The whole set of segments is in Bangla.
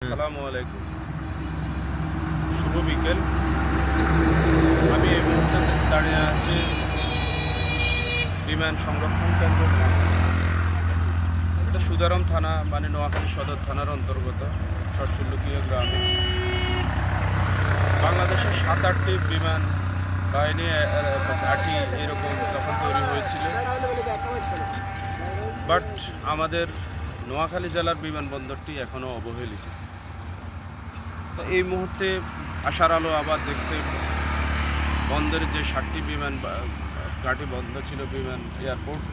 আসসালামু আলাইকুম, শুভ বিকেল। আমি এই মুহূর্তে দাঁড়িয়ে আছি বিমান সংরক্ষণ কেন্দ্র গ্রামে। এটা সুদারাম থানা মানে নোয়াখালী সদর থানার অন্তর্গত শস্যলুকিয়া গ্রামে। বাংলাদেশের 7-8টি বিমান বাহিনী ঘাঁটি এরকম তখন তৈরি হয়েছিল, বাট আমাদের নোয়াখালী জেলার বিমানবন্দরটি এখনও অবহেলিত। তো এই মুহূর্তে আশার আলো আবার দেখছে বন্দরের যে 7টি বিমান ঘাঁটি বন্ধ ছিল, বিমান এয়ারপোর্ট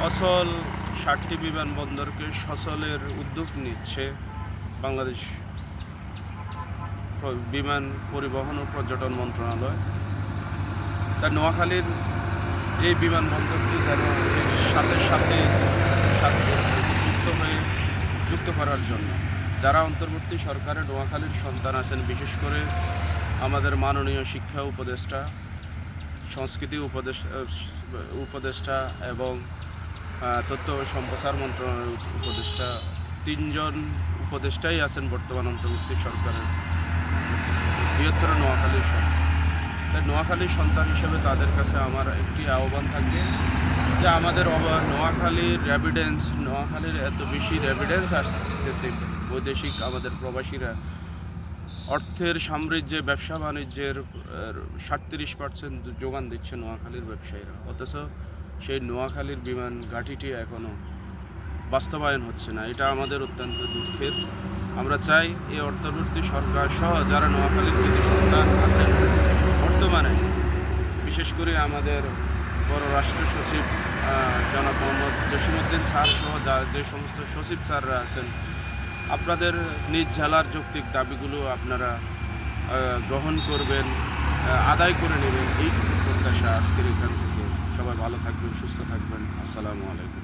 অচল 7টি বিমানবন্দরকে সচলের উদ্যোগ নিচ্ছে বাংলাদেশ বিমান পরিবহন ও পর্যটন মন্ত্রণালয়। তা নোয়াখালীর এই বিমানবন্দরটি যেন সাথে সাথে যুক্ত করার জন্য যারা অন্তর্বর্তী সরকারে নোয়াখালীর সন্তান আছেন, বিশেষ করে আমাদের মাননীয় শিক্ষা উপদেষ্টা, সংস্কৃতি উপদেষ্টা এবং তথ্য ও সম্প্রচার মন্ত্রণালয়ের উপদেষ্টা, 3জন উপদেষ্টাই আছেন বর্তমান অন্তর্বর্তী সরকারের বৃহত্তর নোয়াখালীর সন্তান। তাই নোয়াখালীর সন্তান হিসেবে তাদের কাছে আমার একটি আহ্বান থাকবে যে আমাদের নোয়াখালীর নোয়াখালীর এত বেশি রেভিডেন্স আসতেছে, বৈদেশিক আমাদের প্রবাসীরা অর্থের সাম্রাজ্যে ব্যবসা বাণিজ্যের 37% যোগান দিচ্ছে নোয়াখালীর ব্যবসায়ীরা, অথচ সেই নোয়াখালীর বিমান ঘাঁটিটি এখনও বাস্তবায়ন হচ্ছে না। এটা আমাদের অত্যন্ত দুঃখের। আমরা চাই এই অন্তর্বর্তী সরকার সহ যারা নোয়াখালীর কৃতি সন্তান আছেন বর্তমানে, বিশেষ করে আমাদের বড় রাষ্ট্র সচিব জনাব মোহাম্মদ জসিমউদ্দিন স্যার সহ যে সমস্ত সচিব স্যাররা আছেন, আপনাদের নিজ জেলার যৌক্তিক দাবিগুলো আপনারা গ্রহণ করবেন, আদায় করে নেবেন, এইটুকু প্রত্যাশা আজকের এখান থেকে। সবাই ভালো থাকবেন, সুস্থ থাকবেন। আসসালামু আলাইকুম।